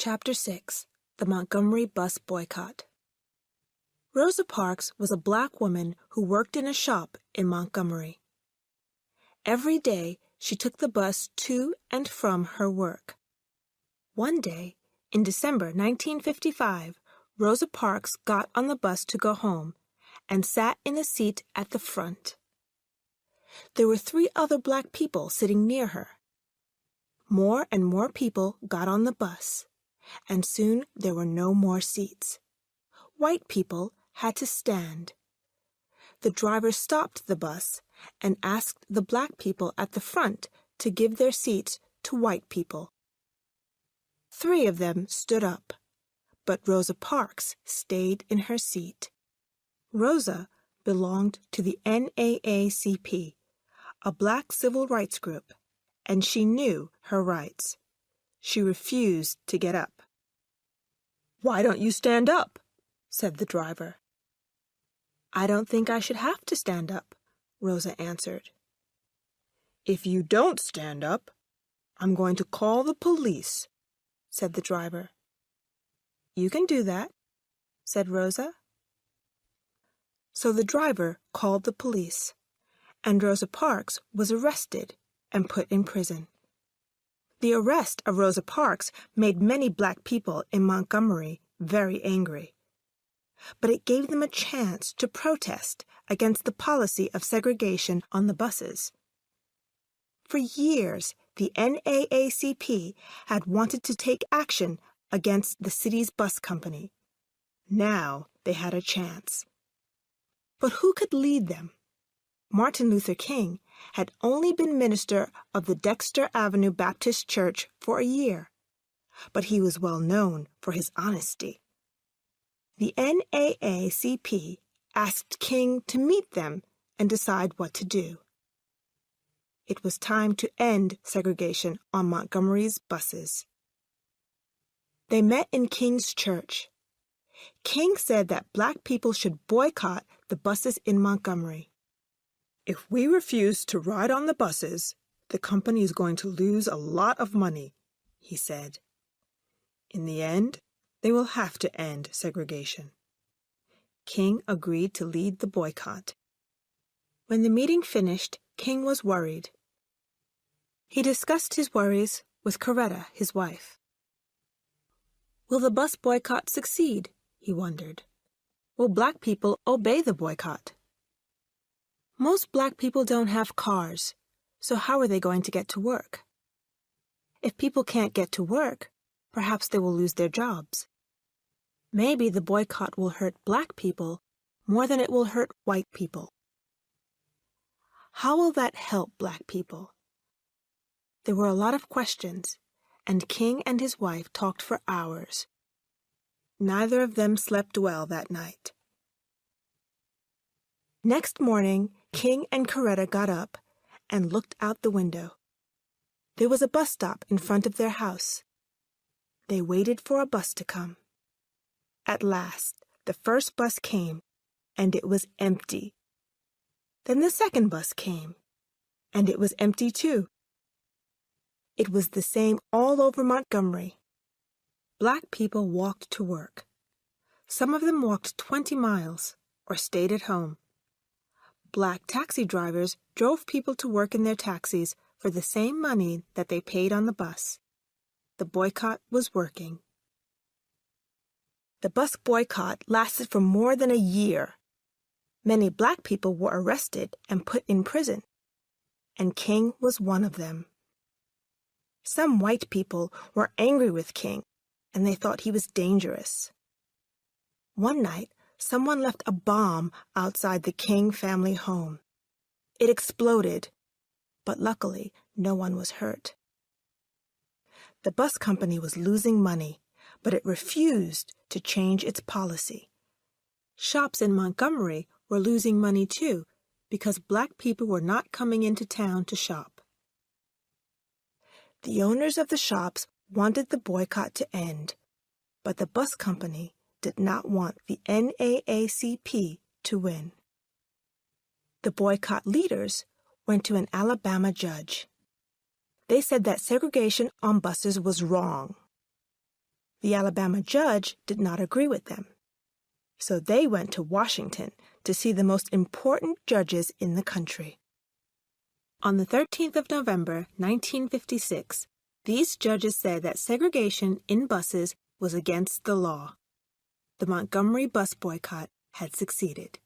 Chapter 6. The Montgomery Bus Boycott. Rosa Parks was a black woman who worked in a shop in Montgomery. Every day, she took the bus to and from her work. One day, in December 1955, Rosa Parks got on the bus to go home and sat in a seat at the front. There were 3 other black people sitting near her. More and more people got on the bus, and soon there were no more seats. White people had to stand. The driver stopped the bus and asked the black people at the front to give their seats to white people. 3 of them stood up, but Rosa Parks stayed in her seat. Rosa belonged to the NAACP, a black civil rights group, and she knew her rights. She refused to get up. "Why don't you stand up?" said the driver. "I don't think I should have to stand up," Rosa answered. "If you don't stand up, I'm going to call the police," said the driver. "You can do that," said Rosa. So the driver called the police, and Rosa Parks was arrested and put in prison. The arrest of Rosa Parks made many black people in Montgomery very angry. But it gave them a chance to protest against the policy of segregation on the buses. For years, the NAACP had wanted to take action against the city's bus company. Now they had a chance. But who could lead them? Martin Luther King had only been minister of the Dexter Avenue Baptist Church for a year, but he was well known for his honesty. The NAACP asked King to meet them and decide what to do. It was time to end segregation on Montgomery's buses. They met in King's church. King said that black people should boycott the buses in Montgomery. "If we refuse to ride on the buses, the company is going to lose a lot of money," he said. In the end, they will have to end segregation. King agreed to lead the boycott. When the meeting finished, King was worried. He discussed his worries with Coretta, his wife. Will the bus boycott succeed? He wondered. Will black people obey the boycott? Most black people don't have cars, so how are they going to get to work? If people can't get to work, perhaps they will lose their jobs. Maybe the boycott will hurt black people more than it will hurt white people. How will that help black people? There were a lot of questions, and King and his wife talked for hours. Neither of them slept well that night. Next morning, King and Coretta got up and looked out the window. There was a bus stop in front of their house. They waited for a bus to come. At last, the first bus came, and it was empty. Then the second bus came, and it was empty too. It was the same all over Montgomery. Black people walked to work. Some of them walked 20 miles or stayed at home. Black taxi drivers drove people to work in their taxis for the same money that they paid on the bus. The boycott was working. The bus boycott lasted for more than a year. Many black people were arrested and put in prison, and King was one of them. Some white people were angry with King, and they thought he was dangerous. One night, someone left a bomb outside the King family home. It exploded, but luckily no one was hurt. The bus company was losing money, but it refused to change its policy. Shops in Montgomery were losing money too, because black people were not coming into town to shop. The owners of the shops wanted the boycott to end, but the bus company did not want the NAACP to win. The boycott leaders went to an Alabama judge. They said that segregation on buses was wrong. The Alabama judge did not agree with them. So they went to Washington to see the most important judges in the country. On the 13th of November, 1956, these judges said that segregation in buses was against the law. The Montgomery bus boycott had succeeded.